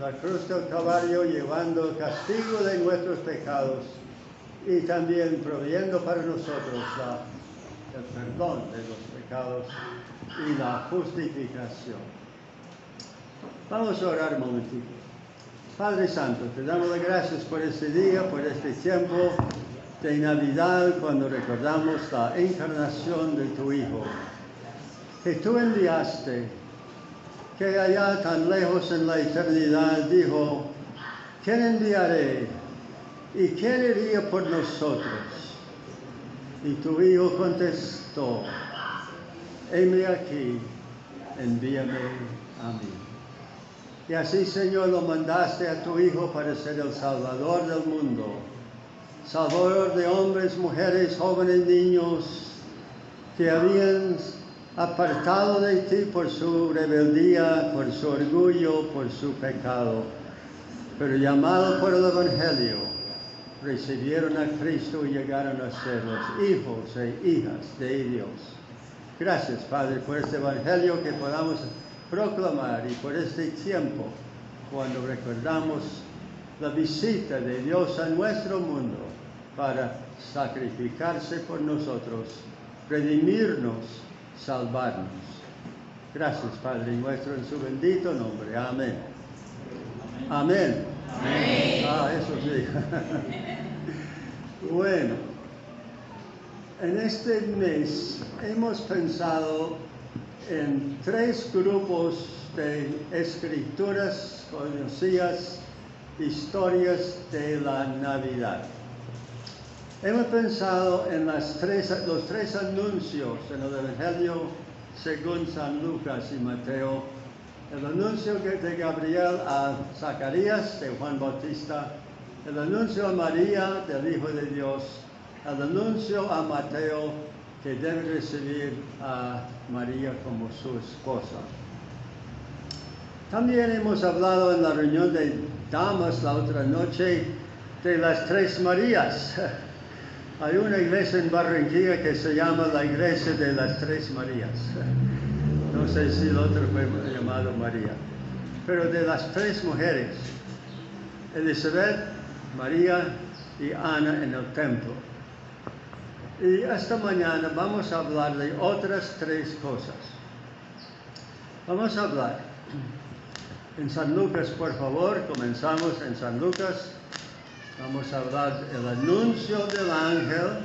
la cruz del Calvario, llevando el castigo de nuestros pecados y también proveyendo para nosotros el perdón de los pecados y la justificación. Vamos a orar un momentito. Padre Santo, te damos las gracias por este día, por este tiempo de Navidad, cuando recordamos la encarnación de tu Hijo, que tú enviaste, que allá tan lejos en la eternidad dijo, ¿quién enviaré? ¿Y quién iría por nosotros? Y tu Hijo contestó, heme aquí, envíame a mí. Y así, Señor, lo mandaste a tu Hijo para ser el Salvador del mundo, Salvador de hombres, mujeres, jóvenes, niños, que habían apartado de ti por su rebeldía, por su orgullo, por su pecado. Pero llamados por el Evangelio, recibieron a Cristo y llegaron a ser los hijos e hijas de Dios. Gracias, Padre, por este Evangelio que podamos proclamar y por este tiempo cuando recordamos la visita de Dios a nuestro mundo para sacrificarse por nosotros, redimirnos, salvarnos. Gracias, Padre nuestro, en su bendito nombre. Amén. Amén. Amén. Eso sí. Bueno, en este mes hemos pensado en 3 grupos de escrituras conocidas, historias de la Navidad. Hemos pensado en los 3 anuncios en el Evangelio según San Lucas y Mateo. El anuncio de Gabriel a Zacarías, de Juan Bautista, el anuncio a María, del Hijo de Dios, el anuncio a Mateo, que debe recibir a María como su esposa. También hemos hablado en la reunión de damas la otra noche de las 3 Marías. Hay una iglesia en Barranquilla que se llama la Iglesia de las 3 Marías. No sé si el otro fue llamado María. Pero de las 3 mujeres, Elizabeth, María y Ana en el templo. Y esta mañana vamos a hablar de otras 3 cosas. Vamos a hablar en San Lucas, por favor, comenzamos en San Lucas. Vamos a hablar del anuncio del ángel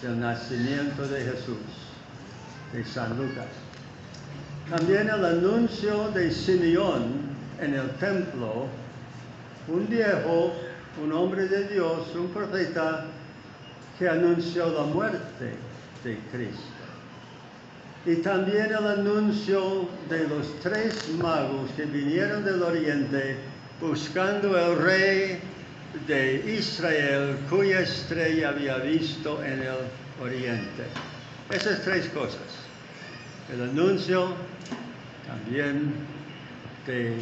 del nacimiento de Jesús, de San Lucas. También el anuncio de Simeón en el templo, un viejo, un hombre de Dios, un profeta, que anunció la muerte de Cristo. Y también el anuncio de los 3 magos que vinieron del oriente buscando el rey de Israel, cuya estrella había visto en el oriente. Esas 3 cosas. El anuncio también de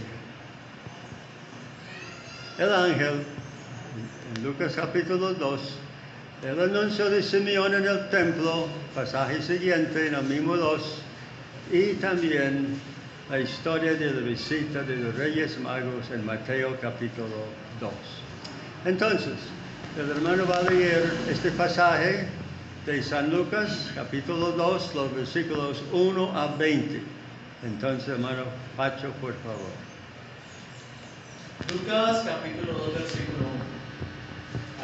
el ángel en Lucas capítulo 2. El anuncio de Simeón en el templo, pasaje siguiente en el mismo 2, y también la historia de la visita de los Reyes Magos en Mateo capítulo 2. Entonces, el hermano va a leer este pasaje de San Lucas capítulo 2, los versículos 1 a 20. Entonces, hermano Pacho, por favor. Lucas capítulo 2, versículo 1.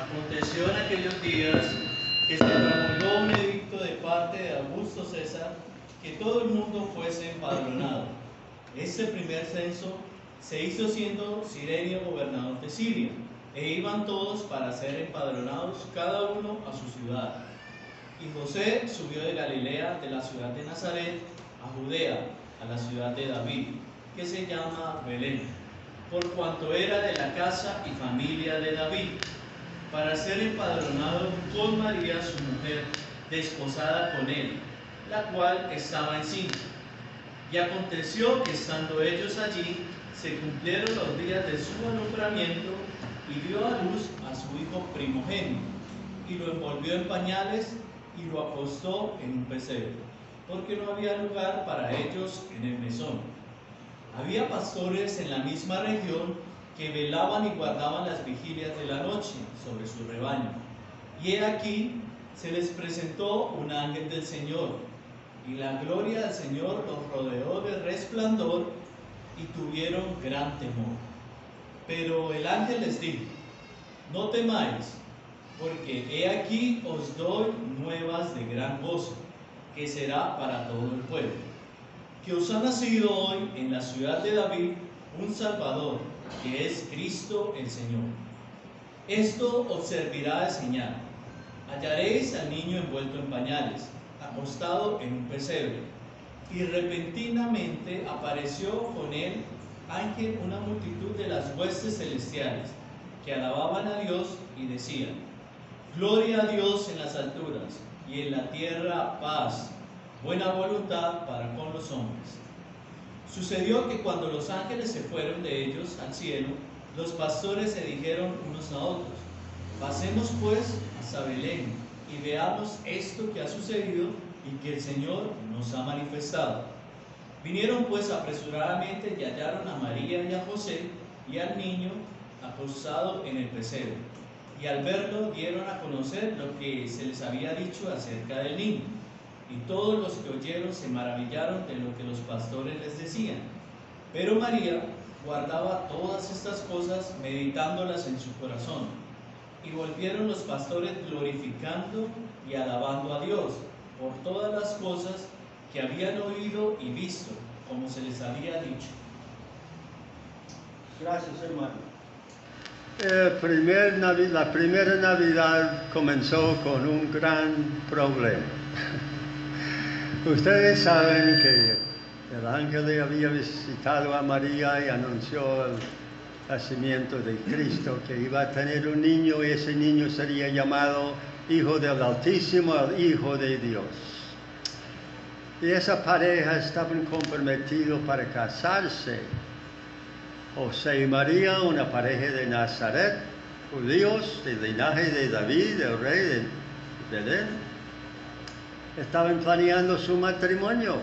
Aconteció en aquellos días que se promulgó un edicto de parte de Augusto César que todo el mundo fuese empadronado. Este primer censo se hizo siendo Cirenio gobernador de Siria, e iban todos para ser empadronados, cada uno a su ciudad. Y José subió de Galilea, de la ciudad de Nazaret, a Judea, a la ciudad de David, que se llama Belén, por cuanto era de la casa y familia de David, para ser empadronado con María su mujer, desposada con él, la cual estaba encinta. Y aconteció que estando ellos allí, se cumplieron los días de su alumbramiento, y dio a luz a su hijo primogénito, y lo envolvió en pañales, y lo acostó en un pesebre, porque no había lugar para ellos en el mesón. Había pastores en la misma región que velaban y guardaban las vigilias de la noche sobre su rebaño. Y he aquí, se les presentó un ángel del Señor, y la gloria del Señor los rodeó de resplandor, y tuvieron gran temor. Pero el ángel les dijo: no temáis, porque he aquí os doy nuevas de gran gozo, que será para todo el pueblo, que os ha nacido hoy en la ciudad de David un Salvador, que es Cristo el Señor. Esto os servirá de señal: hallaréis al niño envuelto en pañales, acostado en un pesebre. Y repentinamente apareció con él ángel una multitud de las huestes celestiales, que alababan a Dios y decían: gloria a Dios en las alturas, y en la tierra paz, buena voluntad para con los hombres. Sucedió que cuando los ángeles se fueron de ellos al cielo, los pastores se dijeron unos a otros: pasemos pues hasta Belén y veamos esto que ha sucedido y que el Señor nos ha manifestado. Vinieron pues apresuradamente y hallaron a María y a José y al niño acostado en el pesebre. Y al verlo dieron a conocer lo que se les había dicho acerca del niño. Y todos los que oyeron se maravillaron de lo que los pastores les decían. Pero María guardaba todas estas cosas, meditándolas en su corazón. Y volvieron los pastores glorificando y alabando a Dios por todas las cosas que habían oído y visto, como se les había dicho. Gracias, hermano. La primera Navidad comenzó con un gran problema. Ustedes saben que el ángel había visitado a María y anunció el nacimiento de Cristo, que iba a tener un niño y ese niño sería llamado Hijo del Altísimo, el Hijo de Dios. Y esa pareja estaban comprometidos para casarse. José y María, una pareja de Nazaret, judíos, del linaje de David, el rey de Belén, estaban planeando su matrimonio.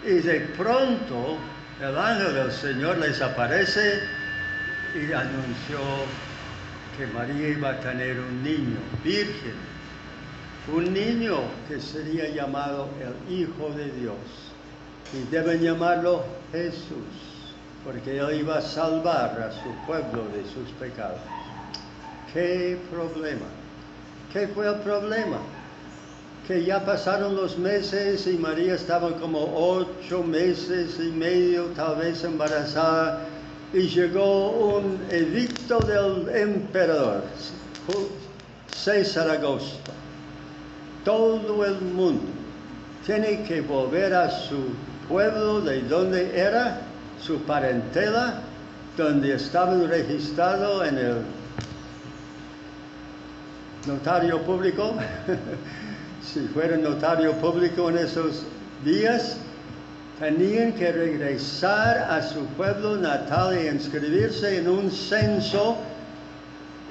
Y de pronto el ángel del Señor les aparece y anunció que María iba a tener un niño, virgen, un niño que sería llamado el Hijo de Dios. Y deben llamarlo Jesús, porque él iba a salvar a su pueblo de sus pecados. ¡Qué problema! ¿Qué fue el problema? Que ya pasaron los meses y María estaba como 8 meses y medio, tal vez embarazada, y llegó un edicto del emperador, César Augusto. Todo el mundo tiene que volver a su pueblo de donde era, su parentela, donde estaban registrados en el notario público. Si fuera notario público en esos días, tenían que regresar a su pueblo natal y inscribirse en un censo,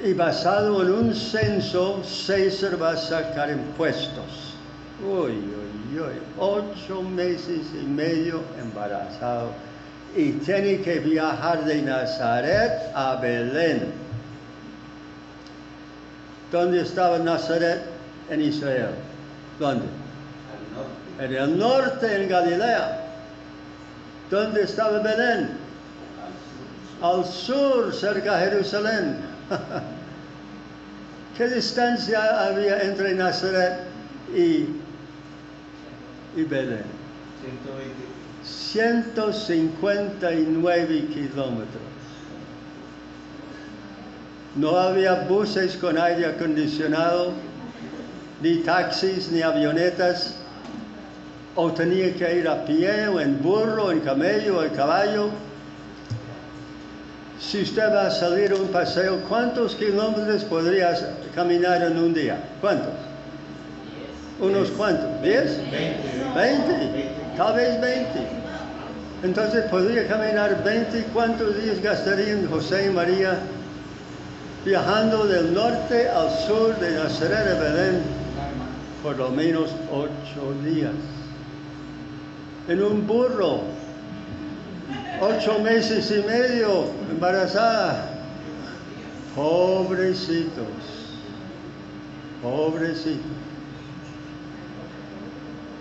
y basado en un censo, César va a sacar impuestos. Uy, uy, uy, 8 meses y medio embarazado, y tiene que viajar de Nazaret a Belén. ¿Dónde estaba Nazaret? En Israel. ¿Dónde? En el norte, en Galilea. ¿Dónde estaba Belén? Al sur, cerca de Jerusalén. ¿Qué distancia había entre Nazaret y Belén? 159 kilómetros. No había buses con aire acondicionado, ni taxis, ni avionetas. O tenía que ir a pie, o en burro, en camello, o en caballo. Si usted va a salir a un paseo, ¿cuántos kilómetros podrías caminar en un día? ¿Cuántos? ¿Unos cuantos? ¿10? 20. Tal vez 20. Entonces podría caminar 20. ¿Cuántos días gastarían José y María viajando del norte al sur de Nazaret a Belén? Por lo menos 8 días. En un burro. 8 meses y medio embarazada. Pobrecitos, pobrecitos.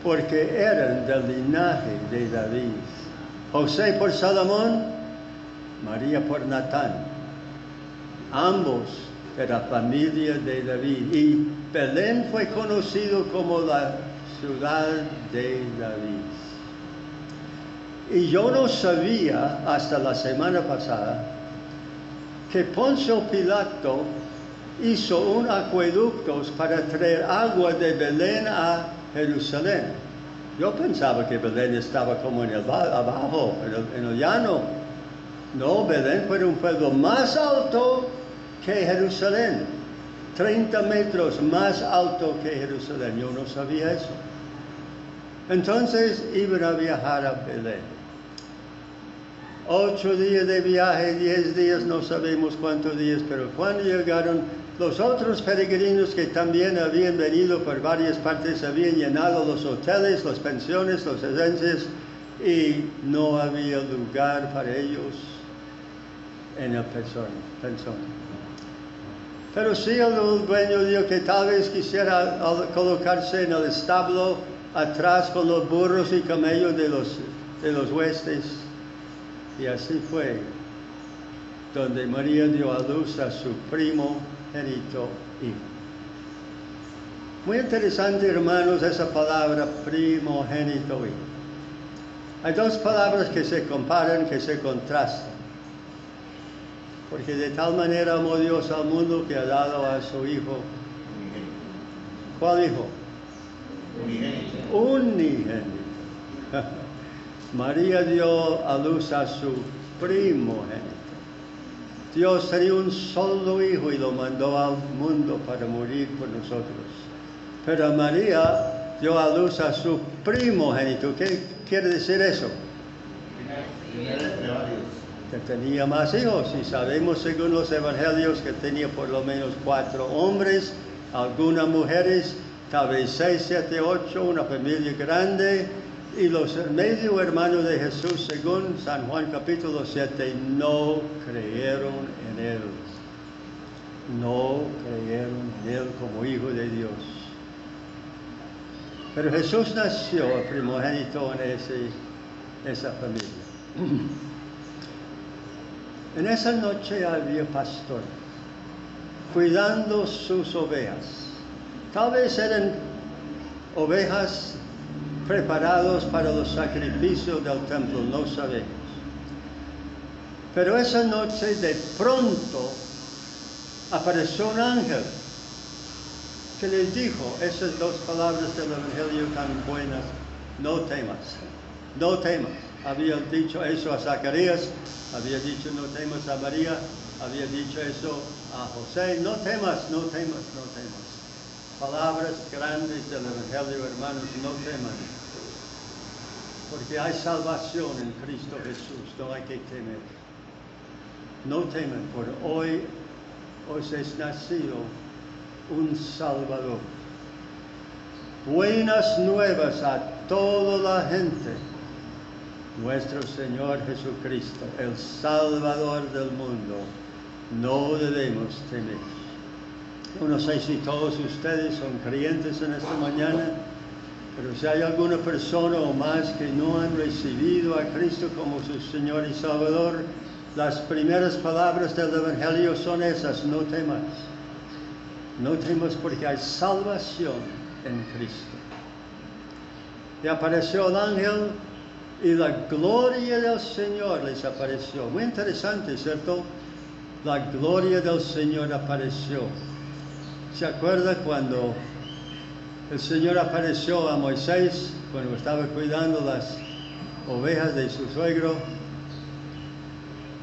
Porque eran del linaje de David. José por Salomón, María por Natán. Ambos de la familia de David. Y Belén fue conocido como la ciudad de David. Y yo no sabía hasta la semana pasada que Poncio Pilato hizo un acueducto para traer agua de Belén a Jerusalén. Yo pensaba que Belén estaba como en el abajo, en el llano. No, Belén fue un pueblo más alto que Jerusalén. 30 metros más alto que Jerusalén. Yo no sabía eso. Entonces iban a viajar a Belén. 8 días de viaje, 10 días, no sabemos cuántos días, pero cuando llegaron, los otros peregrinos que también habían venido por varias partes habían llenado los hoteles, las pensiones, las residencias, y no había lugar para ellos en el pensión. Pero sí el dueño dijo que tal vez quisiera colocarse en el establo atrás con los burros y camellos de los huestes. Y así fue donde María dio a luz a su primogénito hijo. Muy interesante, hermanos, esa palabra primogénito hijo. Hay dos palabras que se comparan, que se contrastan. Porque de tal manera amó Dios al mundo que ha dado a su hijo. ¿Cuál hijo? Unigénito. María dio a luz a su primogénito. Dios tenía un solo hijo y lo mandó al mundo para morir por nosotros. Pero María dio a luz a su primogénito. ¿Qué quiere decir eso? Que tenía más hijos, y sabemos según los evangelios que tenía por lo menos 4 hombres, algunas mujeres, tal vez 6, 7, 8, una familia grande. Y los medio hermanos de Jesús, según San Juan capítulo 7, no creyeron en Él. No creyeron en Él como Hijo de Dios. Pero Jesús nació el primogénito en esa familia. En esa noche había pastor cuidando sus ovejas. Tal vez eran ovejas preparados para los sacrificios del templo, no sabemos. Pero esa noche de pronto apareció un ángel que les dijo esas 2 palabras del Evangelio tan buenas: no temas, no temas. Había dicho eso a Zacarías, había dicho no temas a María, había dicho eso a José: no temas, no temas, no temas. Palabras grandes del Evangelio, hermanos, no teman. Porque hay salvación en Cristo Jesús, no hay que temer. No teman, por hoy os es nacido un Salvador. Buenas nuevas a toda la gente. Nuestro Señor Jesucristo, el Salvador del mundo. No debemos temer. Yo no sé si todos ustedes son creyentes en esta mañana, pero si hay alguna persona o más que no han recibido a Cristo como su Señor y Salvador, las primeras palabras del Evangelio son esas: no temas. No temas, porque hay salvación en Cristo. Y apareció el ángel y la gloria del Señor les apareció. Muy interesante, ¿cierto? La gloria del Señor apareció. ¿Se acuerda cuando el Señor apareció a Moisés cuando estaba cuidando las ovejas de su suegro?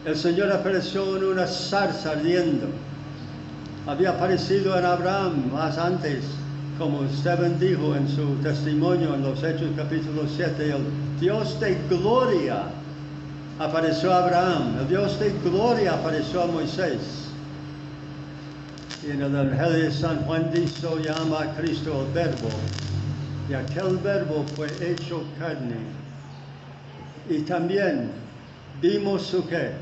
El Señor apareció en una zarza ardiendo. Había aparecido en Abraham más antes, como Esteban dijo en su testimonio en los Hechos capítulo 7, el Dios de gloria apareció a Abraham, el Dios de gloria apareció a Moisés. Y en el Evangelio de San Juan dice, llama a Cristo el Verbo, y aquel Verbo fue hecho carne. Y también vimos su qué,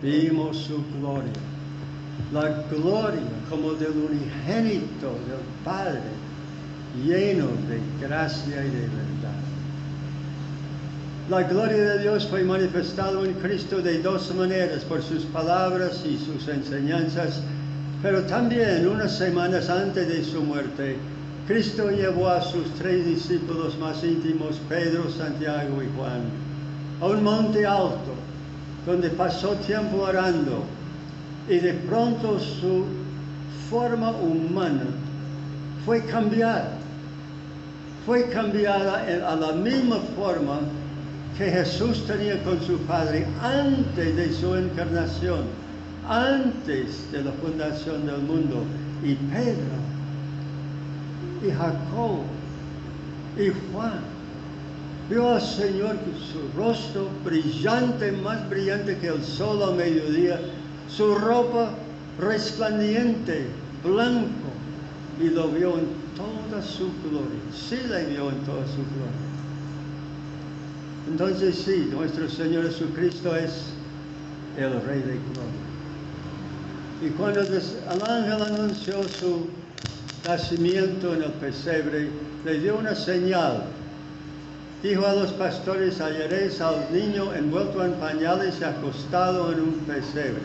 vimos su gloria. La gloria como del unigénito del Padre, lleno de gracia y de verdad. La gloria de Dios fue manifestada en Cristo de dos maneras, por sus palabras y sus enseñanzas, pero también unas semanas antes de su muerte, Cristo llevó a sus 3 discípulos más íntimos, Pedro, Santiago y Juan, a un monte alto, donde pasó tiempo orando, y de pronto su forma humana fue cambiada. Fue cambiada a la misma forma que Jesús tenía con su Padre antes de su encarnación, antes de la fundación del mundo. Y Pedro, y Jacobo, y Juan, vio al Señor con su rostro brillante, más brillante que el sol al mediodía, su ropa resplandeciente, blanco, y lo vio en toda su gloria. Sí le vio en toda su gloria. Entonces sí, nuestro Señor Jesucristo es el Rey de Gloria. Y cuando el ángel anunció su nacimiento en el pesebre, le dio una señal. Dijo a los pastores: hallaréis al niño envuelto en pañales y acostado en un pesebre.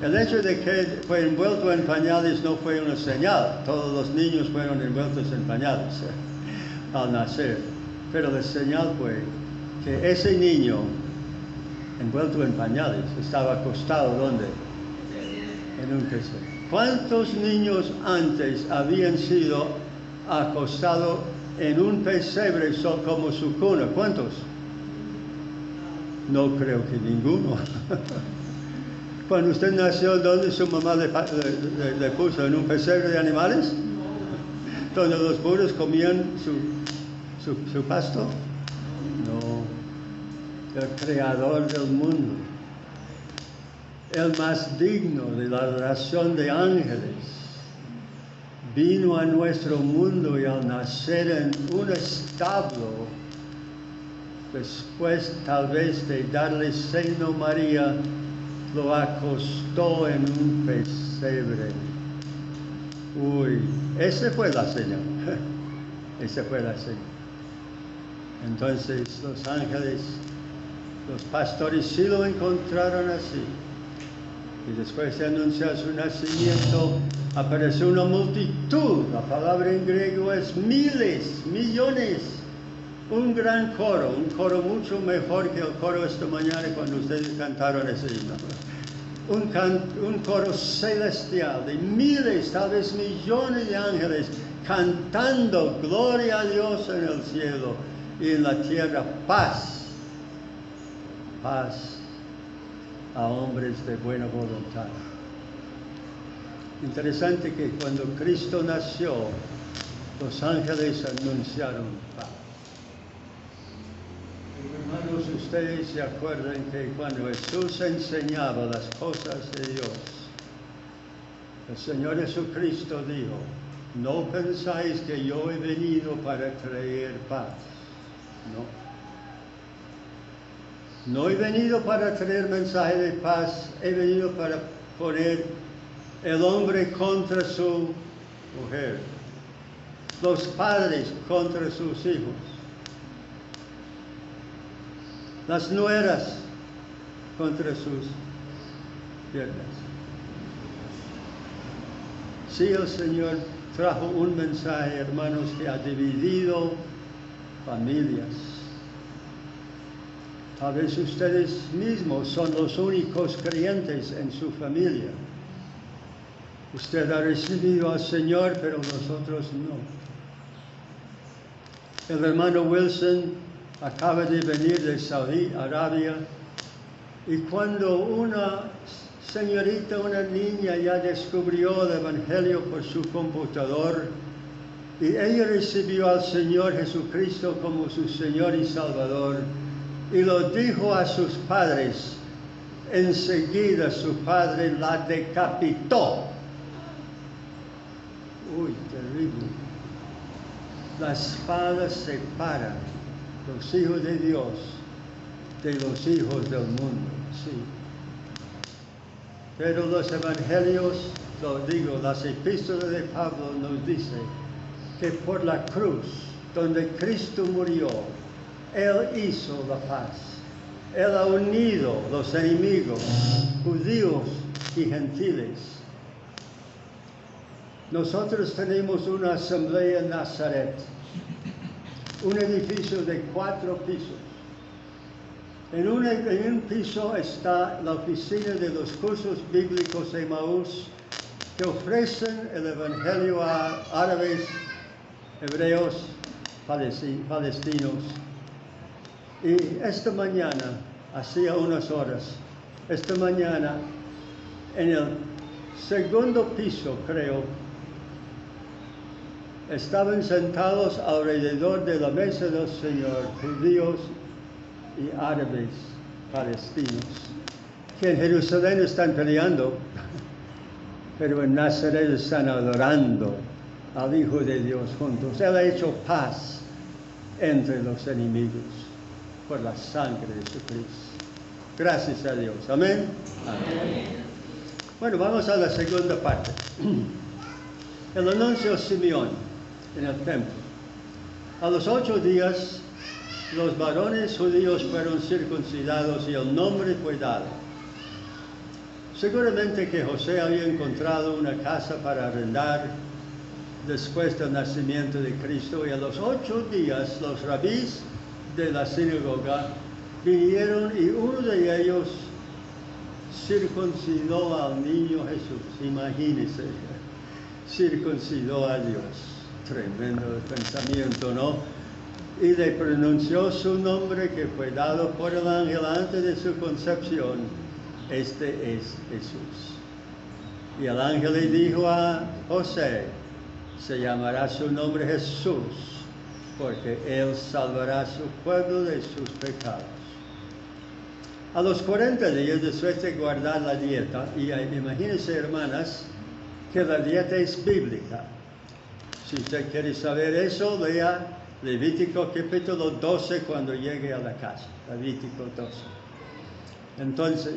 El hecho de que fue envuelto en pañales no fue una señal. Todos los niños fueron envueltos en pañales al nacer. Pero la señal fue que ese niño envuelto en pañales estaba acostado, ¿dónde? En un pesebre. ¿Cuántos niños antes habían sido acostados en un pesebre como su cuna? ¿Cuántos? No creo que ninguno. Cuando usted nació, ¿dónde su mamá le puso? ¿En un pesebre de animales? ¿Donde los burros comían su pasto? No. El creador del mundo, el más digno de la adoración de ángeles, vino a nuestro mundo y al nacer en un establo, después tal vez de darle seno a María, lo acostó en un pesebre. Uy, esa fue la señal. Esa fue la señal. Entonces los ángeles, los pastores sí lo encontraron así. Y después de anunciar su nacimiento, apareció una multitud. La palabra en griego es miles, millones. Un gran coro, un coro mucho mejor que el coro esta mañana cuando ustedes cantaron ese himno. Un coro celestial de miles, tal vez millones de ángeles cantando gloria a Dios en el cielo y en la tierra paz. Paz a hombres de buena voluntad. Interesante que cuando Cristo nació, los ángeles anunciaron paz. Hermanos, ustedes se acuerdan que cuando Jesús enseñaba las cosas de Dios, el Señor Jesucristo dijo: no pensáis que yo he venido para traer paz. No he venido para traer mensaje de paz, he venido para poner el hombre contra su mujer, los padres contra sus hijos, las nueras contra sus piernas. Sí, el Señor trajo un mensaje, hermanos, que ha dividido familias. Tal vez ustedes mismos son los únicos creyentes en su familia. Usted ha recibido al Señor, pero nosotros no. El hermano Wilson acaba de venir de Saudi Arabia, y cuando una señorita, una niña, ya descubrió el Evangelio por su computador, y ella recibió al Señor Jesucristo como su Señor y Salvador, y lo dijo a sus padres, enseguida su padre la decapitó. Uy, terrible. La espada separa los hijos de Dios de los hijos del mundo, sí. Pero los evangelios, las epístolas de Pablo nos dicen que por la cruz, donde Cristo murió, Él hizo la paz. Él ha unido los enemigos, judíos y gentiles. Nosotros tenemos una asamblea en Nazaret, un edificio de 4 pisos. En un piso está la oficina de los cursos bíblicos de Emmaús, que ofrecen el evangelio a árabes, hebreos, palestinos. Y esta mañana, hacía unas horas, en el segundo piso, creo, estaban sentados alrededor de la mesa del Señor judíos y árabes palestinos, que en Jerusalén están peleando, pero en Nazaret están adorando al Hijo de Dios juntos. Él ha hecho paz entre los enemigos por la sangre de Jesucristo. Gracias a Dios. Amén. Amén. Bueno, vamos a la segunda parte. El anuncio de Simeón en el templo. A los 8 días, los varones judíos fueron circuncidados y el nombre fue dado. Seguramente que José había encontrado una casa para arrendar después del nacimiento de Cristo, y a los 8 días los rabís de la sinagoga vinieron y uno de ellos circuncidó al niño Jesús. Imagínense, circuncidó a Dios. Tremendo pensamiento, ¿no? Y le pronunció su nombre que fue dado por el ángel antes de su concepción. Este es Jesús. Y el ángel le dijo a José, se llamará su nombre Jesús, porque él salvará a su pueblo de sus pecados. A los 40 días después de guardar la dieta, y imagínense, hermanas, que la dieta es bíblica. Si usted quiere saber eso, lea Levítico capítulo 12 cuando llegue a la casa. Levítico 12. Entonces,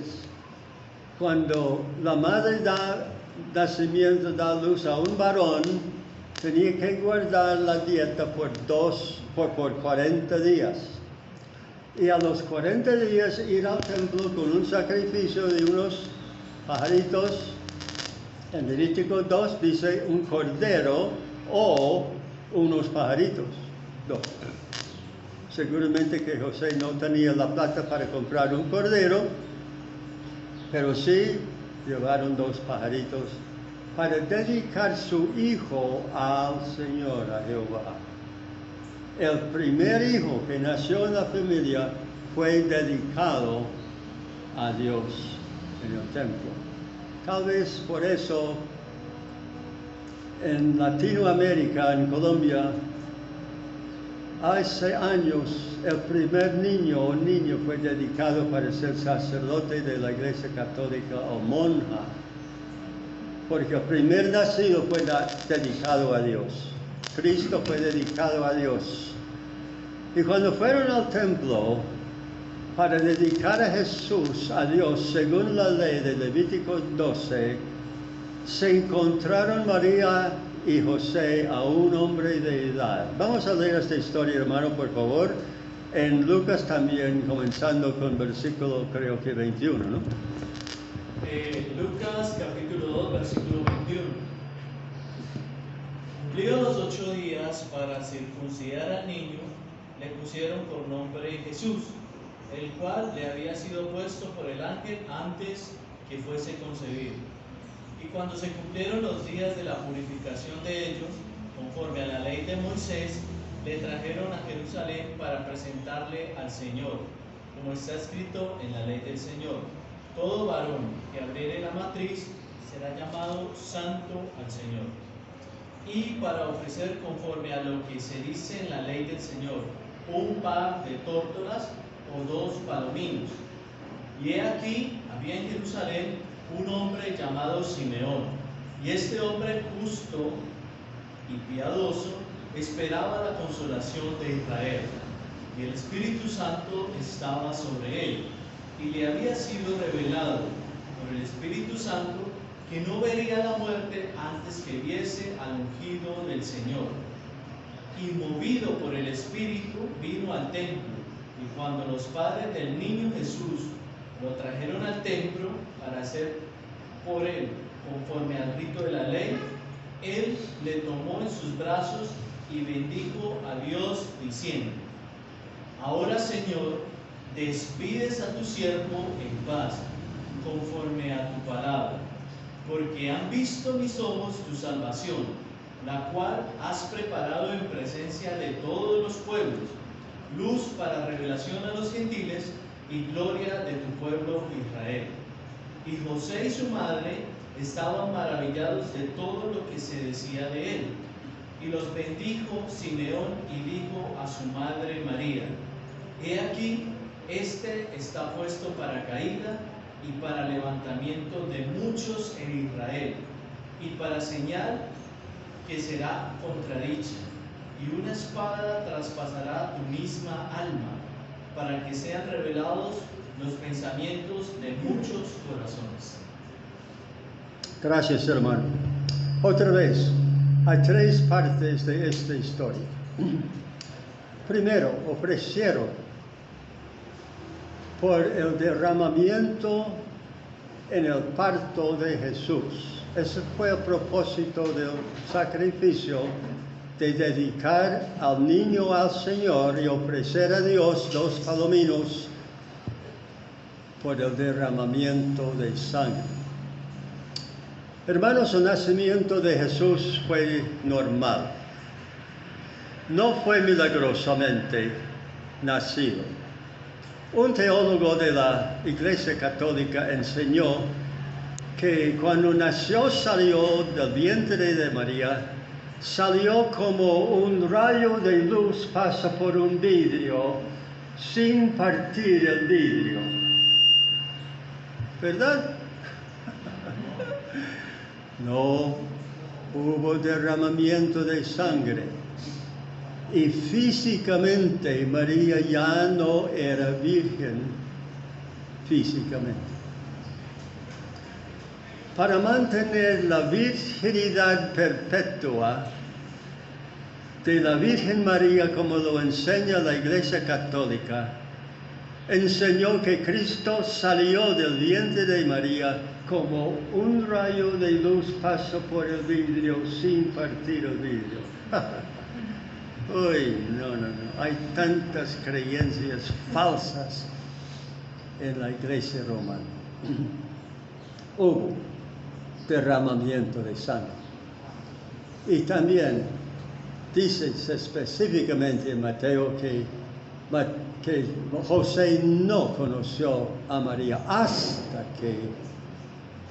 cuando la madre da luz a un varón, tenía que guardar la dieta por 40 días. Y a los 40 días ir al templo con un sacrificio de unos pajaritos. En Levítico 2 dice un cordero o unos pajaritos. 2. Seguramente que José no tenía la plata para comprar un cordero, pero sí llevaron 2 pajaritos para dedicar su hijo al Señor, a Jehová. El primer hijo que nació en la familia fue dedicado a Dios en el templo. Tal vez por eso en Latinoamérica, en Colombia, hace años el primer niño fue dedicado para ser sacerdote de la Iglesia Católica o monja, porque el primer nacido fue dedicado a Dios. Cristo fue dedicado a Dios. Y cuando fueron al templo para dedicar a Jesús a Dios, según la ley de Levítico 12, se encontraron María y José a un hombre de edad. Vamos a leer esta historia, hermano, por favor, en Lucas también, comenzando con versículo, creo que 21, ¿no? Lucas capítulo 2, versículo 21. Cumplidos los 8 días para circuncidar al niño, le pusieron por nombre Jesús, el cual le había sido puesto por el ángel antes que fuese concebido. Y cuando se cumplieron los días de la purificación de ellos, conforme a la ley de Moisés, le trajeron a Jerusalén para presentarle al Señor, como está escrito en la ley del Señor. Todo varón que abriere la matriz será llamado santo al Señor. Y para ofrecer conforme a lo que se dice en la ley del Señor, un par de tórtolas o 2 palominos. Y he aquí, había en Jerusalén un hombre llamado Simeón, y este hombre justo y piadoso esperaba la consolación de Israel, y el Espíritu Santo estaba sobre él, y le había sido revelado por el Espíritu Santo que no vería la muerte antes que viese al ungido del Señor. Y movido por el Espíritu vino al templo, y cuando los padres del niño Jesús lo trajeron al templo para hacer por él conforme al rito de la ley, él le tomó en sus brazos y bendijo a Dios diciendo: Ahora, Señor, despides a tu siervo en paz, conforme a tu palabra, porque han visto mis ojos tu salvación, la cual has preparado en presencia de todos los pueblos, luz para revelación a los gentiles y gloria de tu pueblo Israel. Y José y su madre estaban maravillados de todo lo que se decía de él. Y los bendijo Simeón y dijo a su madre María: He aquí, este está puesto para caída y para levantamiento de muchos en Israel, y para señal que será contradicha, y una espada traspasará tu misma alma, para que sean revelados los pensamientos de muchos corazones. Gracias, hermano. Otra vez, hay tres partes de esta historia. Primero, ofrecieron por el derramamiento en el parto de Jesús. Ese fue el propósito del sacrificio, de dedicar al niño al Señor y ofrecer a Dios 2 palominos por el derramamiento de sangre. Hermanos, el nacimiento de Jesús fue normal. No fue milagrosamente nacido. Un teólogo de la Iglesia Católica enseñó que cuando nació salió del vientre de María, salió como un rayo de luz pasa por un vidrio sin partir el vidrio. ¿Verdad? No hubo derramamiento de sangre. Y físicamente María ya no era virgen físicamente. Para mantener la virginidad perpetua de la Virgen María, como lo enseña la Iglesia Católica, enseñó que Cristo salió del vientre de María como un rayo de luz pasó por el vidrio sin partir el vidrio. Uy, no. Hay tantas creencias falsas en la Iglesia romana. Hubo derramamiento de sangre. Y también dice específicamente en Mateo que José no conoció a María hasta que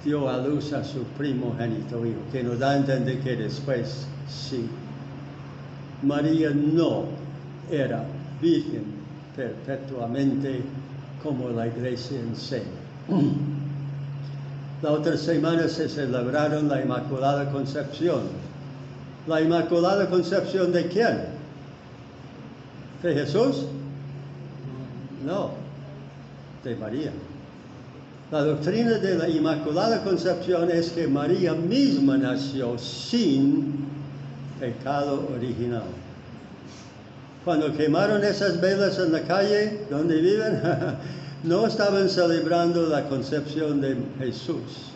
dio a luz a su primogénito hijo, que nos da a entender que después sí. María no era virgen perpetuamente como la Iglesia enseña. La otra semana se celebraron la Inmaculada Concepción. ¿La Inmaculada Concepción de quién? ¿De Jesús? No, de María. La doctrina de la Inmaculada Concepción es que María misma nació sin pecado original. Cuando quemaron esas velas en la calle donde viven, no estaban celebrando la concepción de Jesús.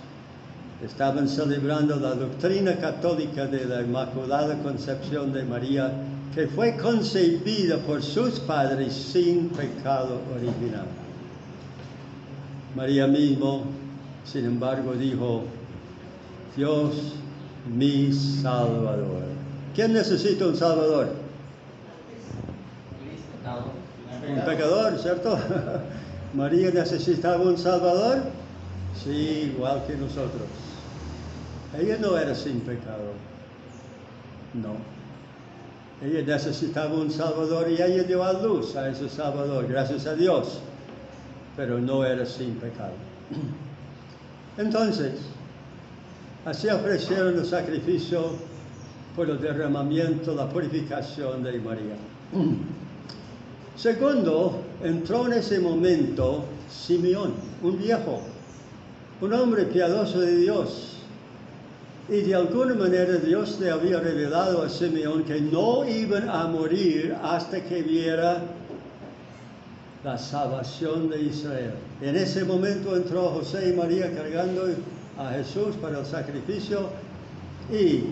Estaban celebrando la doctrina católica de la Inmaculada Concepción de María, que fue concebida por sus padres sin pecado original. María mismo, sin embargo, dijo: Dios, mi Salvador. ¿Quién necesita un Salvador? Un pecador, ¿cierto? ¿María necesitaba un Salvador? Sí, igual que nosotros. Ella no era sin pecado. No. Ella necesitaba un Salvador y ella dio a luz a ese Salvador, gracias a Dios. Pero no era sin pecado. Entonces, así ofrecieron el sacrificio por el derramamiento, la purificación de María. Segundo, entró en ese momento Simeón, un viejo, un hombre piadoso de Dios. Y de alguna manera Dios le había revelado a Simeón que no iban a morir hasta que viera la salvación de Israel. En ese momento entró José y María cargando a Jesús para el sacrificio y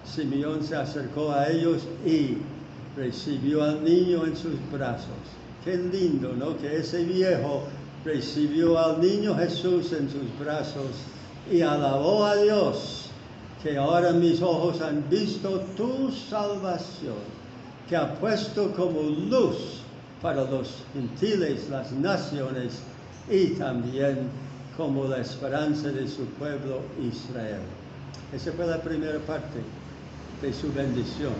Simeón se acercó a ellos y recibió al niño en sus brazos. Qué lindo, ¿no? Que ese viejo recibió al niño Jesús en sus brazos y alabó a Dios, que ahora mis ojos han visto tu salvación, que ha puesto como luz para los gentiles, las naciones, y también como la esperanza de su pueblo Israel. Esa fue la primera parte de su bendición.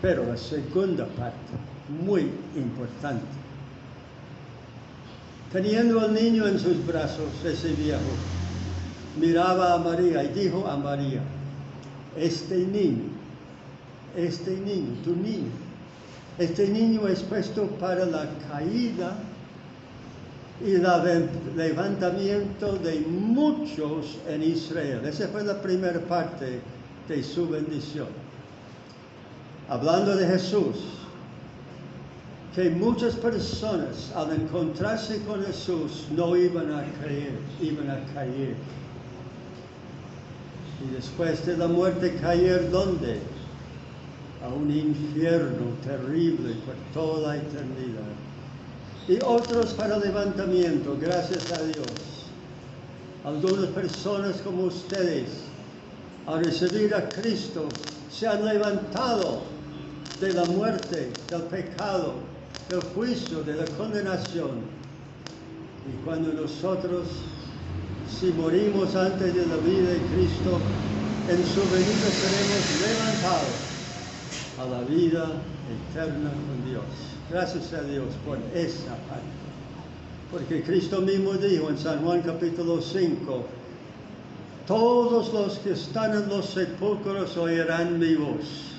Pero la segunda parte, muy importante. Teniendo al niño en sus brazos, ese viejo miraba a María y dijo a María, este niño, tu niño, este niño es puesto para la caída y el levantamiento de muchos en Israel. Esa fue la primera parte de su bendición. Hablando de Jesús, que muchas personas al encontrarse con Jesús no iban a creer, iban a caer. Y después de la muerte caer, ¿dónde? A un infierno terrible por toda la eternidad. Y otros para levantamiento, gracias a Dios. Algunas personas como ustedes, al recibir a Cristo, se han levantado de la muerte, del pecado, del juicio, de la condenación. Y cuando nosotros, si morimos antes de la vida de Cristo, en su venida seremos levantados a la vida eterna con Dios. Gracias a Dios por esa parte. Porque Cristo mismo dijo en San Juan capítulo 5, todos los que están en los sepulcros oirán mi voz.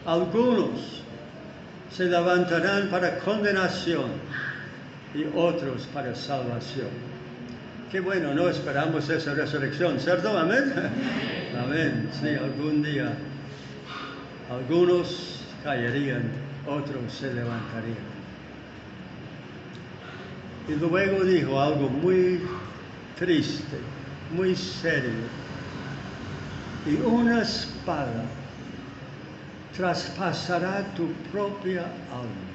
Algunos se levantarán para condenación y otros para salvación. Qué bueno, no esperamos esa resurrección, ¿cierto? Amén. Amén. Sí, algún día algunos caerían, otros se levantarían. Y luego dijo algo muy triste, muy serio. Y una espada traspasará tu propia alma.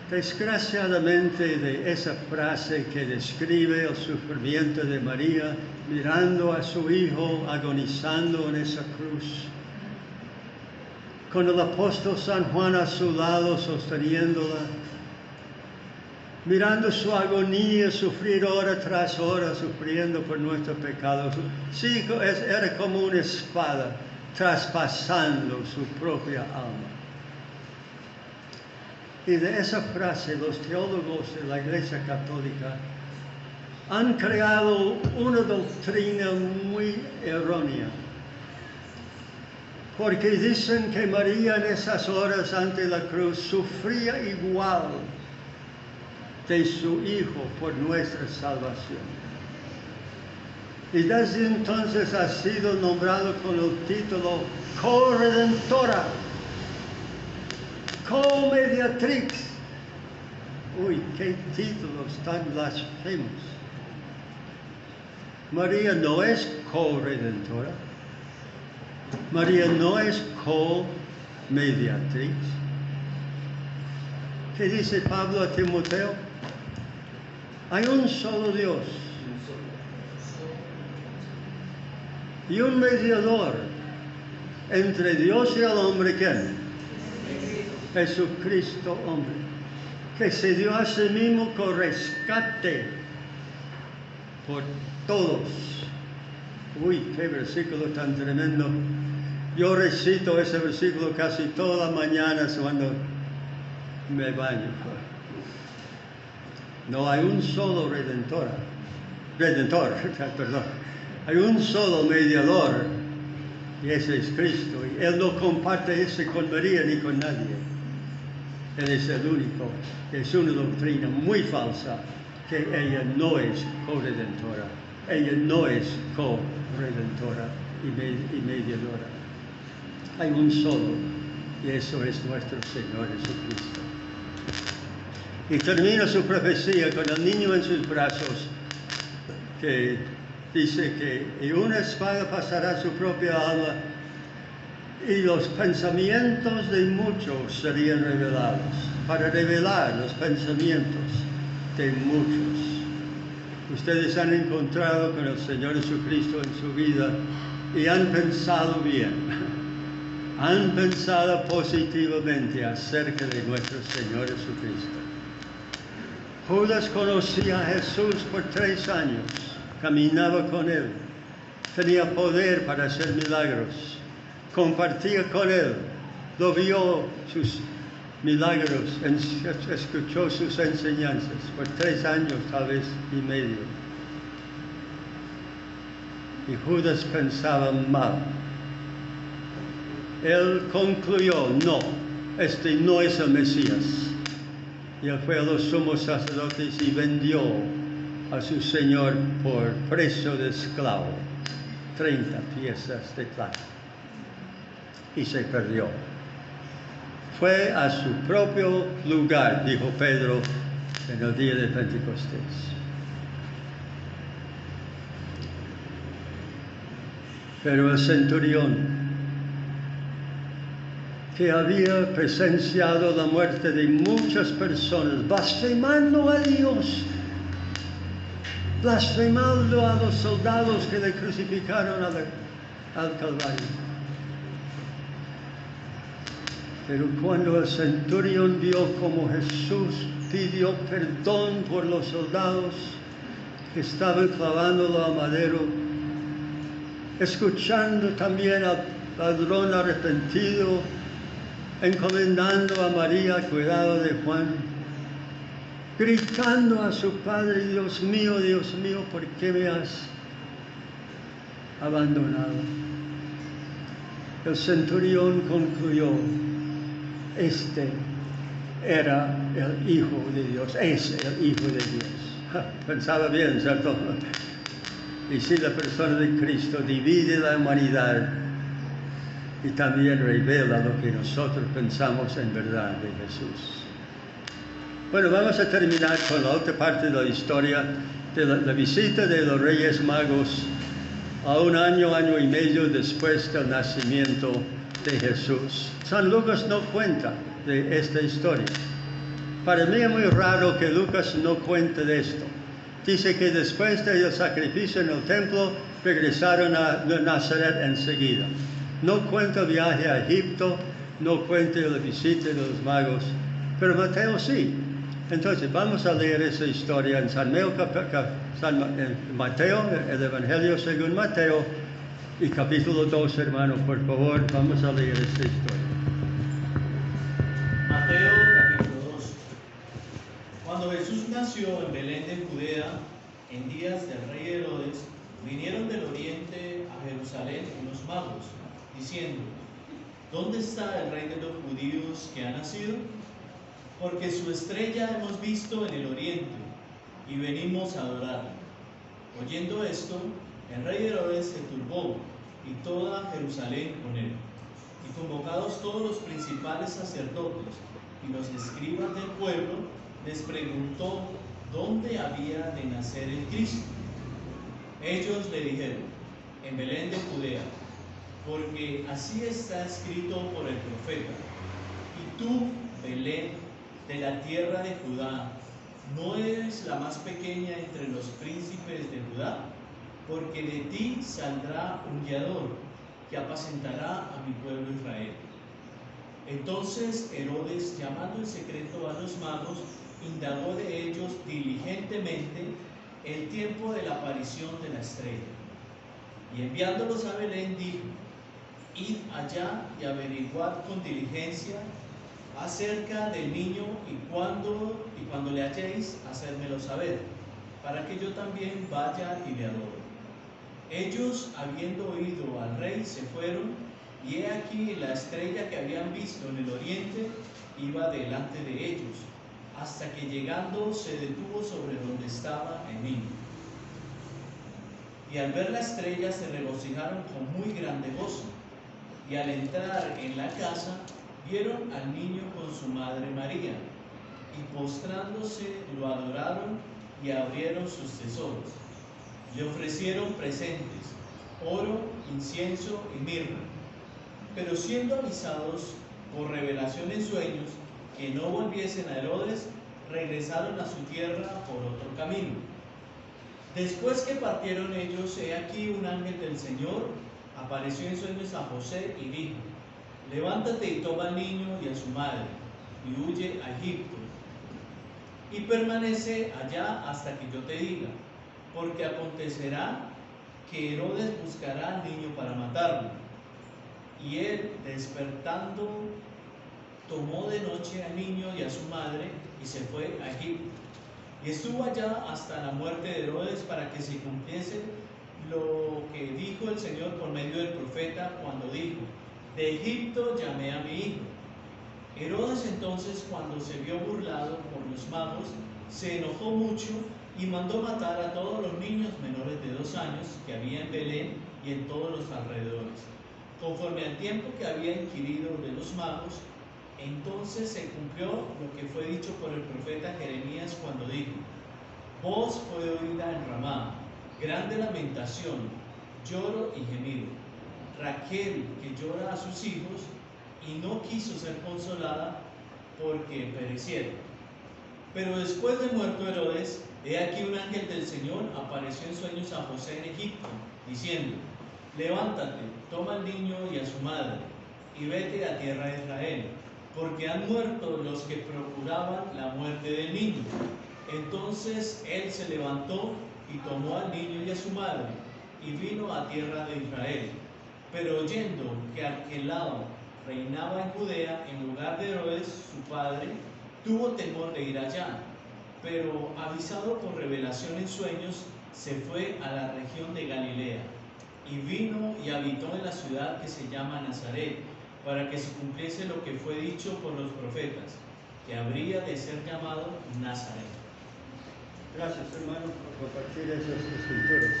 Desgraciadamente, de esa frase que describe el sufrimiento de María, mirando a su hijo agonizando en esa cruz, con el apóstol San Juan a su lado sosteniéndola, mirando su agonía, sufrir hora tras hora, sufriendo por nuestros pecados. Sí, era como una espada traspasando su propia alma. Y de esa frase los teólogos de la Iglesia Católica han creado una doctrina muy errónea. Porque dicen que María en esas horas ante la cruz sufría igual de su Hijo por nuestra salvación. Y desde entonces ha sido nombrado con el título co-redentora, co-mediatrix. Uy, qué títulos tan blasfemos. María no es co-redentora. María no es co-mediatrix. ¿Qué dice Pablo a Timoteo? Hay un solo Dios y un mediador entre Dios y el hombre. ¿Quién? Jesucristo hombre, que se dio a sí mismo con rescate por todos. Uy, qué versículo tan tremendo. Yo recito ese versículo casi todas las mañanas cuando me baño. No hay un solo redentor, perdón. Hay un solo mediador y ese es Cristo. Y Él no comparte ese con María ni con nadie. Él es el único. Es una doctrina muy falsa que ella no es co-redentora. Ella no es co-redentora y mediadora. Hay un solo, y eso es nuestro Señor Jesucristo. Y termina su profecía con el niño en sus brazos, que dice que y una espada pasará su propia alma y los pensamientos de muchos serían revelados, para revelar los pensamientos de muchos. Ustedes han encontrado con el Señor Jesucristo en su vida y han pensado bien, han pensado positivamente acerca de nuestro Señor Jesucristo. Judas conocía a Jesús por 3 años, caminaba con Él, tenía poder para hacer milagros, compartía con Él, lo vio sus milagros, escuchó sus enseñanzas por 3 años, tal vez y medio. Y Judas pensaba mal. Él concluyó, no, este no es el Mesías. Y él fue a los sumos sacerdotes y vendió a su Señor por precio de esclavo, 30 piezas de plata. Y se perdió. Fue a su propio lugar, dijo Pedro en el día de Pentecostés. Pero el centurión, que había presenciado la muerte de muchas personas, blasfemando a Dios, blasfemando a los soldados que le crucificaron al Calvario. Pero cuando el centurión vio cómo Jesús pidió perdón por los soldados que estaban clavándolo a madero, escuchando también al ladrón arrepentido, encomendando a María al cuidado de Juan, gritando a su padre, Dios mío, ¿por qué me has abandonado? El centurión concluyó, este era el Hijo de Dios, es el Hijo de Dios. Pensaba bien, ¿cierto? Y si la persona de Cristo divide la humanidad y también revela lo que nosotros pensamos en verdad de Jesús. Bueno, vamos a terminar con la otra parte de la historia de la visita de los Reyes Magos a un año y medio después del nacimiento de Jesús. San Lucas no cuenta de esta historia. Para mí es muy raro que Lucas no cuente de esto. Dice que después del sacrificio en el templo regresaron a Nazaret enseguida. No cuenta el viaje a Egipto, no cuenta la visita de los magos, pero Mateo sí. Entonces vamos a leer esa historia en Mateo, el Evangelio según Mateo, y capítulo 2, hermanos, por favor, vamos a leer esta historia. Mateo capítulo 2. Cuando Jesús nació en Belén de Judea, en días del rey Herodes, vinieron del oriente a Jerusalén unos magos, diciendo, ¿dónde está el rey de los judíos que ha nacido? Porque su estrella hemos visto en el oriente, y venimos a adorarla. Oyendo esto, el rey Herodes se turbó, y toda Jerusalén con él. Y convocados todos los principales sacerdotes y los escribas del pueblo, les preguntó dónde había de nacer el Cristo. Ellos le dijeron, en Belén de Judea, porque así está escrito por el profeta. Y tú, Belén, de la tierra de Judá, ¿no eres la más pequeña entre los príncipes de Judá? Porque de ti saldrá un guiador que apacentará a mi pueblo Israel. Entonces Herodes, llamando en secreto a los magos, indagó de ellos diligentemente el tiempo de la aparición de la estrella. Y enviándolos a Belén dijo, id allá y averiguad con diligencia acerca del niño y cuando le halléis, hacérmelo saber, para que yo también vaya y le adore. Ellos, habiendo oído al rey, se fueron, y he aquí la estrella que habían visto en el oriente iba delante de ellos, hasta que llegando se detuvo sobre donde estaba el niño. Y al ver la estrella se regocijaron con muy grande gozo, y al entrar en la casa vieron al niño con su madre María, y postrándose lo adoraron y abrieron sus tesoros. Le ofrecieron presentes, oro, incienso y mirra. Pero siendo avisados por revelación en sueños que no volviesen a Herodes, regresaron a su tierra por otro camino. Después que partieron ellos, he aquí un ángel del Señor apareció en sueños a José y dijo: levántate y toma al niño y a su madre, y huye a Egipto, y permanece allá hasta que yo te diga, porque acontecerá que Herodes buscará al niño para matarlo. Y él, despertando, tomó de noche al niño y a su madre y se fue a Egipto. Y estuvo allá hasta la muerte de Herodes, para que se cumpliese lo que dijo el Señor por medio del profeta, cuando dijo: de Egipto llamé a mi hijo. Herodes entonces, cuando se vio burlado por los magos, se enojó mucho y mandó matar a todos los niños menores de 2 años que había en Belén y en todos los alrededores, conforme al tiempo que había inquirido de los magos. Entonces se cumplió lo que fue dicho por el profeta Jeremías, cuando dijo: voz fue oída en Ramá, grande lamentación, lloro y gemido. Raquel, que llora a sus hijos y no quiso ser consolada porque perecieron. Pero después de muerto Herodes, he aquí un ángel del Señor apareció en sueños a José en Egipto, diciendo: levántate, toma al niño y a su madre, y vete a tierra de Israel, porque han muerto los que procuraban la muerte del niño. Entonces él se levantó y tomó al niño y a su madre, y vino a tierra de Israel. Pero oyendo que Arquelao reinaba en Judea en lugar de Herodes su padre, tuvo temor de ir allá, pero avisado por revelación en sueños, se fue a la región de Galilea, y vino y habitó en la ciudad que se llama Nazaret, para que se cumpliese lo que fue dicho por los profetas, que habría de ser llamado Nazaret. Gracias, hermano, por compartir esas escrituras.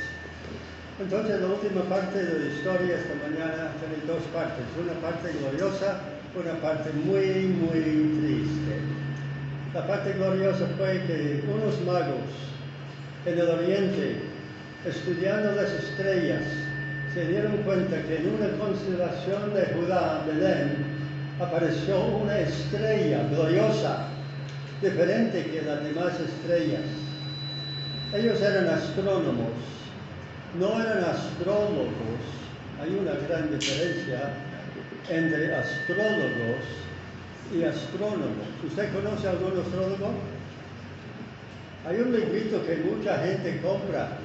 Entonces, la última parte de la historia esta mañana tiene 2 partes. Una parte gloriosa, una parte muy, muy triste. La parte gloriosa fue que unos magos en el oriente, estudiando las estrellas, se dieron cuenta que en una constelación de Judá, Belén, apareció una estrella gloriosa, diferente que las demás estrellas. Ellos eran astrónomos, no eran astrólogos. Hay una gran diferencia entre astrólogos y astrónomos. ¿Usted conoce a algún astrólogo? Hay un librito que mucha gente compra,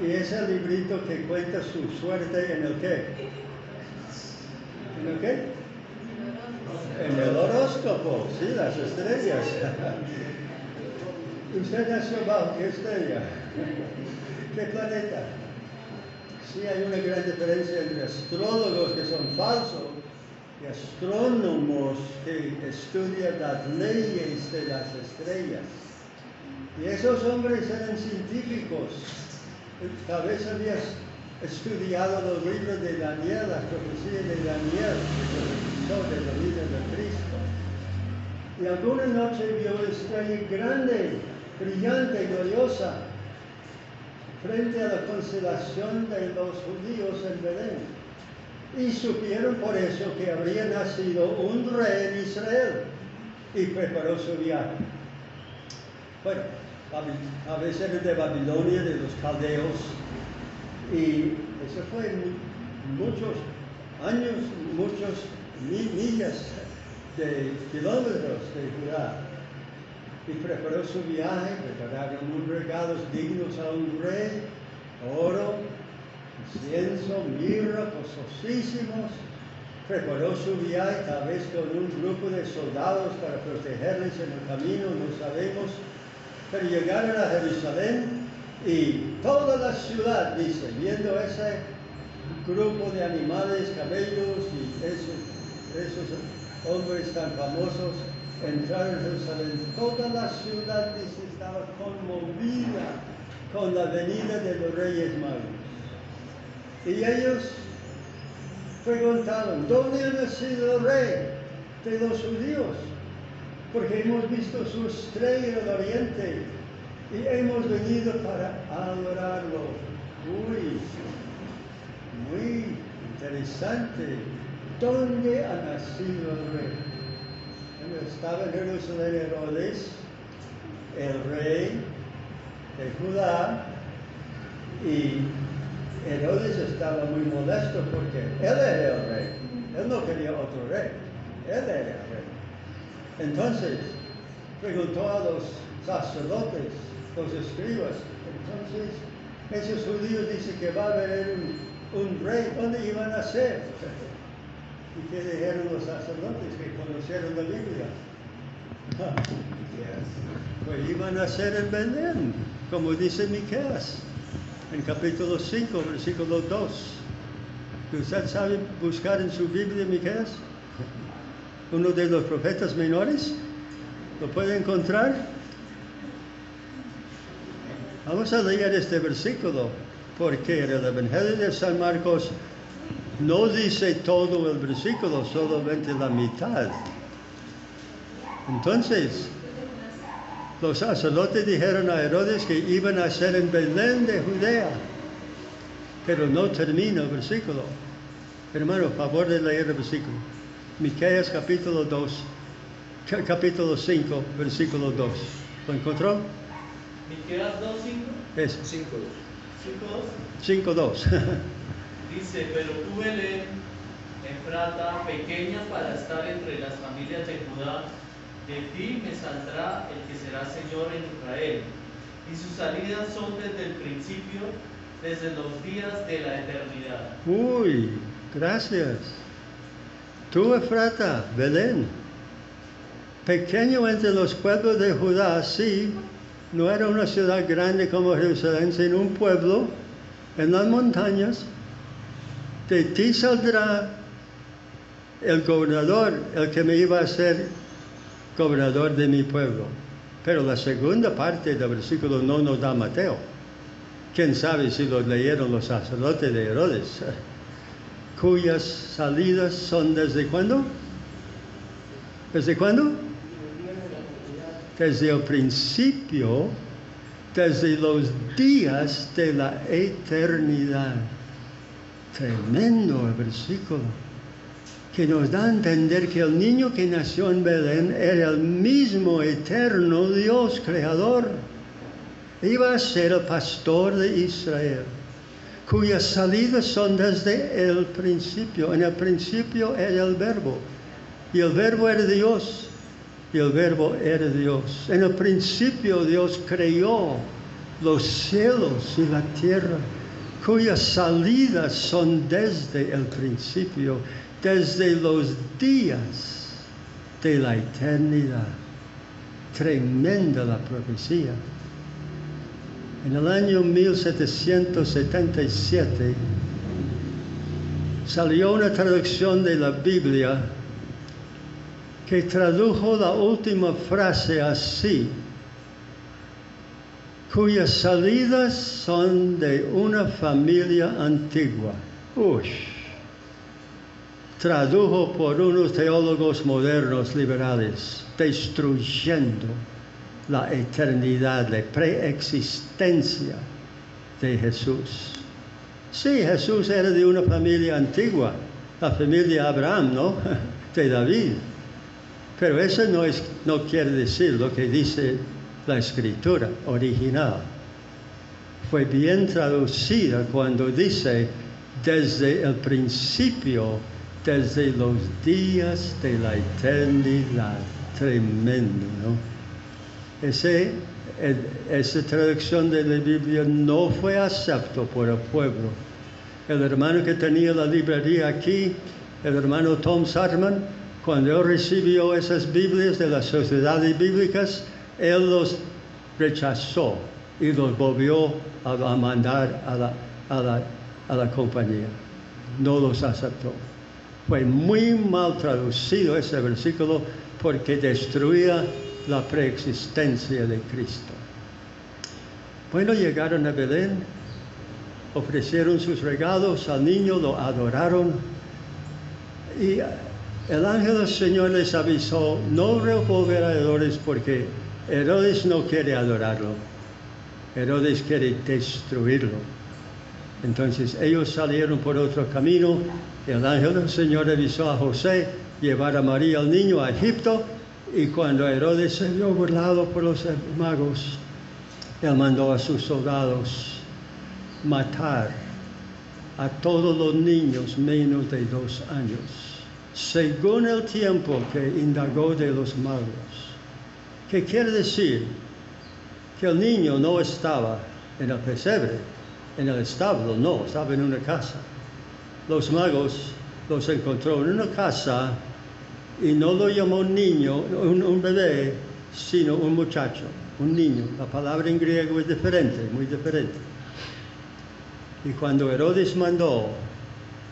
y es el librito que cuenta su suerte en el qué. ¿En el qué? En el horóscopo, sí, las estrellas. ¿Usted nació bajo qué estrella? ¿Qué planeta? Sí, hay una gran diferencia entre astrólogos que son falsos y astrónomos que estudian las leyes de las estrellas. Y esos hombres eran científicos. Tal vez habías estudiado los libros de Daniel, las profecías de Daniel, que profetizó de la vida de Cristo. Y alguna noche vio una estrella grande, brillante, gloriosa, frente a la constelación de los judíos en Belén. Y supieron por eso que habría nacido un rey en Israel, y preparó su viaje. Bueno, a veces era de Babilonia, de los caldeos, y eso fue muchos años, muchos millas de kilómetros de Judá. Y preparó su viaje, prepararon unos regalos dignos a un rey: oro, incienso, mirra, costosísimos. Preparó su viaje, tal vez con un grupo de soldados para protegerles en el camino, no sabemos. Pero llegaron a Jerusalén Y toda la ciudad, dice, viendo ese grupo de animales, camellos y esos hombres tan famosos entrar en Jerusalén, toda la ciudad, dice, estaba conmovida con la venida de los Reyes Magos. Y ellos preguntaban, ¿dónde ha nacido el rey de los judíos? Porque hemos visto su estrella en el oriente y hemos venido para adorarlo. Muy interesante. ¿Dónde ha nacido el rey? Estaba en Jerusalén Herodes, el rey de Judá, y Herodes estaba muy molesto porque él era el rey. Él no quería otro rey. Él era el rey. Entonces, preguntó a los sacerdotes, los escribas. Entonces, esos judíos dicen que va a haber un rey. ¿Dónde iban a ser? ¿Y qué dijeron los sacerdotes que conocieron la Biblia? Pues iban a ser en Belén, como dice Miqueas, en capítulo 5, versículo 2. ¿Usted sabe buscar en su Biblia Miqueas? Uno de los profetas menores. ¿Lo puede encontrar? Vamos a leer este versículo, porque en el Evangelio de San Marcos no dice todo el versículo, solamente la mitad. Entonces, los sacerdotes dijeron a Herodes que iban a ser en Belén de Judea, pero no termina el versículo. Hermano, favor de leer el versículo. Miqueas capítulo 5, versículo 2. ¿Lo encontró? Miqueas 2:5. Es 5:2. 5:2. Dice, pero tú, Belén, Efrata, pequeña para estar entre las familias de Judá, de ti me saldrá el que será Señor en Israel, y sus salidas son desde el principio, desde los días de la eternidad. Uy, gracias. Tú, Efrata, Belén, pequeño entre los pueblos de Judá, sí, no era una ciudad grande como Jerusalén, sino un pueblo en las montañas. De ti saldrá el gobernador, el que me iba a ser gobernador de mi pueblo. Pero la segunda parte del versículo no nos da Mateo. ¿Quién sabe si lo leyeron los sacerdotes de Herodes? Cuyas salidas son ¿desde cuándo? ¿Desde cuándo? Desde el principio, desde los días de la eternidad. Tremendo el versículo, que nos da a entender que el niño que nació en Belén era el mismo eterno Dios creador. Iba a ser el pastor de Israel, cuyas salidas son desde el principio. En el principio era el verbo, y el verbo era Dios, y el verbo era Dios. En el principio Dios creó los cielos y la tierra, cuyas salidas son desde el principio, desde los días de la eternidad. Tremenda la profecía. En el año 1777 salió una traducción de la Biblia que tradujo la última frase así: cuyas salidas son de una familia antigua. Tradujo por unos teólogos modernos liberales, destruyendo la eternidad, la preexistencia de Jesús. Sí, Jesús era de una familia antigua, la familia Abraham, ¿no? De David. Pero eso no quiere decir lo que dice la escritura original. Fue bien traducida cuando dice desde el principio, desde los días de la eternidad. Tremendo, ¿no? Esa traducción de la Biblia no fue aceptada por el pueblo. El hermano que tenía la librería aquí, el hermano Tom Sarman, cuando él recibió esas Biblias de las sociedades bíblicas, él los rechazó y los volvió a mandar a la compañía. No los aceptó. Fue muy mal traducido ese versículo porque destruía la preexistencia de Cristo. Bueno, llegaron a Belén, ofrecieron sus regalos al niño, lo adoraron y el ángel del Señor les avisó, no revolver a Herodes porque Herodes no quiere adorarlo, Herodes quiere destruirlo. Entonces ellos salieron por otro camino, el ángel del Señor avisó a José llevar a María al niño a Egipto, y cuando Herodes se vio burlado por los magos, él mandó a sus soldados matar a todos los niños menos de 2 años, según el tiempo que indagó de los magos. ¿Qué quiere decir? Que el niño no estaba en el pesebre, en el establo, no, estaba en una casa. Los magos los encontró en una casa y no lo llamó niño, un bebé, sino un muchacho, un niño. La palabra en griego es diferente, muy diferente. Y cuando Herodes mandó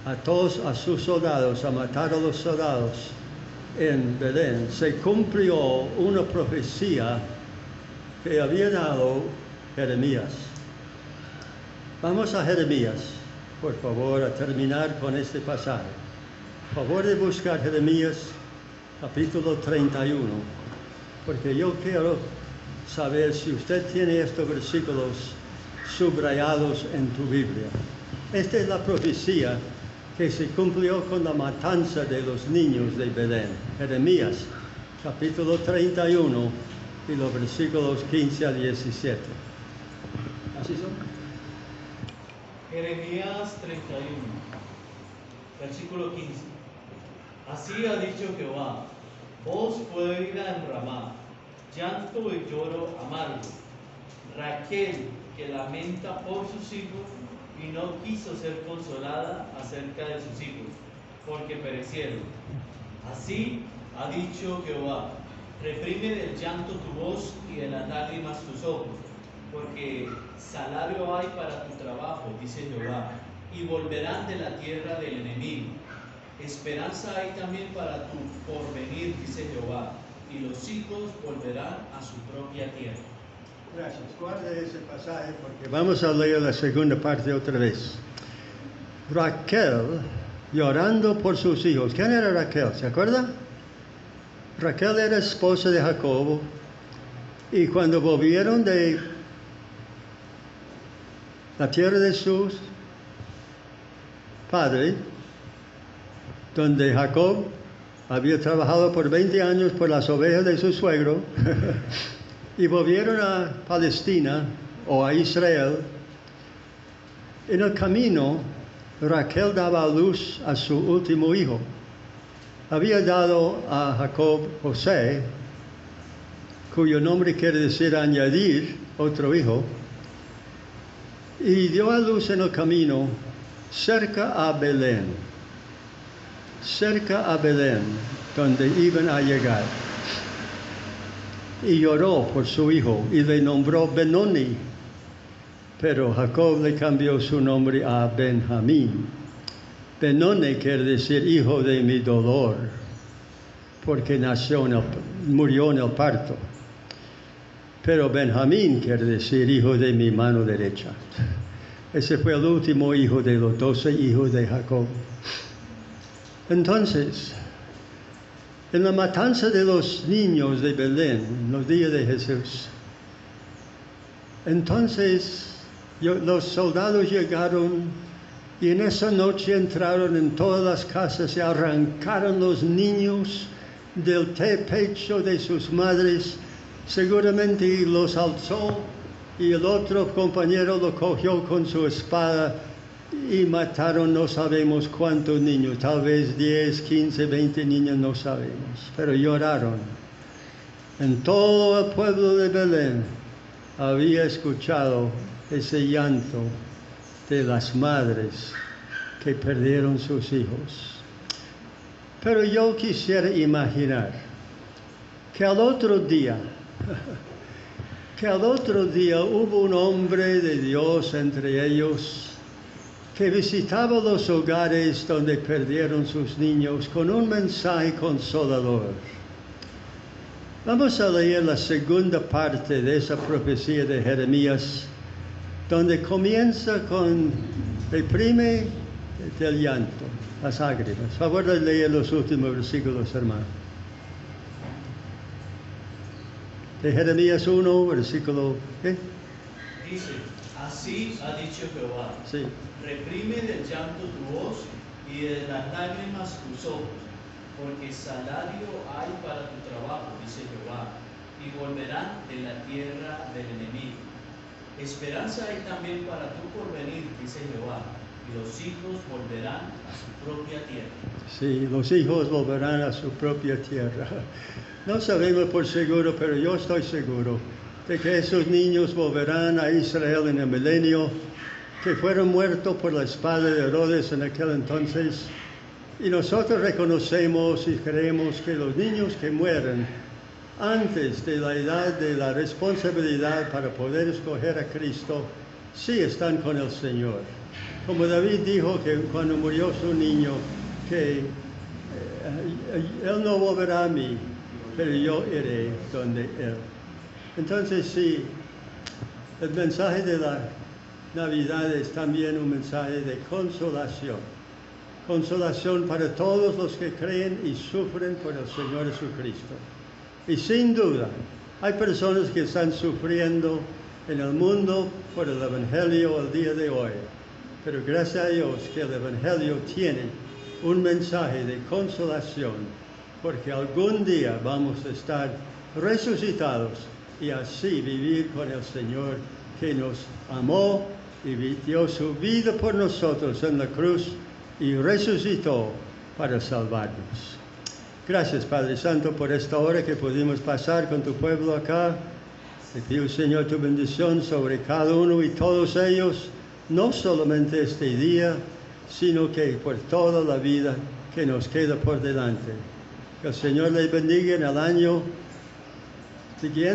a todos a sus soldados a matar a los soldados en Belén, se cumplió una profecía que había dado Jeremías. Vamos a Jeremías, por favor, a terminar con este pasaje. Por favor de buscar Jeremías capítulo 31, porque yo quiero saber si usted tiene estos versículos subrayados en tu Biblia. Esta es la profecía que se cumplió con la matanza de los niños de Belén. Jeremías capítulo 31 y los versículos 15 a 17. ¿Así son? Jeremías 31, versículo 15. Así ha dicho Jehová, voz pueril en Ramá, llanto y lloro amargo. Raquel, que lamenta por sus hijos y no quiso ser consolada acerca de sus hijos, porque perecieron. Así ha dicho Jehová, reprime del llanto tu voz y de las lágrimas tus ojos, porque salario hay para tu trabajo, dice Jehová, y volverán de la tierra del enemigo. Esperanza hay también para tu porvenir, dice Jehová, y los hijos volverán a su propia tierra. Gracias. Guarde ese pasaje porque vamos a leer la segunda parte otra vez. Raquel llorando por sus hijos. ¿Quién era Raquel? ¿Se acuerda? Raquel era esposa de Jacobo, y cuando volvieron de la tierra de sus padres, donde Jacob había trabajado por 20 años por las ovejas de su suegro, y volvieron a Palestina o a Israel, en el camino Raquel daba a luz a su último hijo. Había dado a Jacob José, cuyo nombre quiere decir añadir otro hijo, y dio a luz en el camino cerca a Belén, donde iban a llegar. Y lloró por su hijo y le nombró Benoni, pero Jacob le cambió su nombre a Benjamín. Benoni quiere decir hijo de mi dolor, porque murió en el parto. Pero Benjamín quiere decir hijo de mi mano derecha. Ese fue el último hijo de los 12 hijos de Jacob. Entonces, en la matanza de los niños de Belén, en los días de Jesús, entonces los soldados llegaron y en esa noche entraron en todas las casas y arrancaron los niños del pecho de sus madres. Seguramente los alzó y el otro compañero lo cogió con su espada y mataron no sabemos cuántos niños, tal vez 10, 15, 20 niños, no sabemos, pero lloraron. En todo el pueblo de Belén había escuchado ese llanto de las madres que perdieron sus hijos. Pero yo quisiera imaginar que al otro día que al otro día hubo un hombre de Dios entre ellos que visitaba los hogares donde perdieron sus niños con un mensaje consolador. Vamos a leer la segunda parte de esa profecía de Jeremías, donde comienza con reprime del llanto, las lágrimas. Favor de leer los últimos versículos, hermano. De Jeremías 1, versículo, ¿qué? Dice, así ha dicho Jehová, Sí. reprime del llanto tu voz y de las lágrimas tus ojos, porque salario hay para tu trabajo, dice Jehová, y volverán de la tierra del enemigo. Esperanza hay también para tu porvenir, dice Jehová, y los hijos volverán a su propia tierra. Sí, los hijos volverán a su propia tierra. No sabemos por seguro, pero yo estoy seguro de que esos niños volverán a Israel en el milenio, que fueron muertos por la espada de Herodes en aquel entonces. Y nosotros reconocemos y creemos que los niños que mueren antes de la edad de la responsabilidad para poder escoger a Cristo, sí están con el Señor. Como David dijo que cuando murió su niño, que él no volverá a mí, pero yo iré donde él. Entonces sí, el mensaje de la Navidad es también un mensaje de consolación. Consolación para todos los que creen y sufren por el Señor Jesucristo. Y sin duda, hay personas que están sufriendo en el mundo por el Evangelio el día de hoy. Pero gracias a Dios que el Evangelio tiene un mensaje de consolación, porque algún día vamos a estar resucitados y así vivir con el Señor que nos amó y dio su vida por nosotros en la cruz y resucitó para salvarnos. Gracias, Padre Santo, por esta hora que pudimos pasar con tu pueblo acá. Te pido, Señor, tu bendición sobre cada uno y todos ellos, no solamente este día, sino que por toda la vida que nos queda por delante. Que el Señor les bendiga en el año siguiente.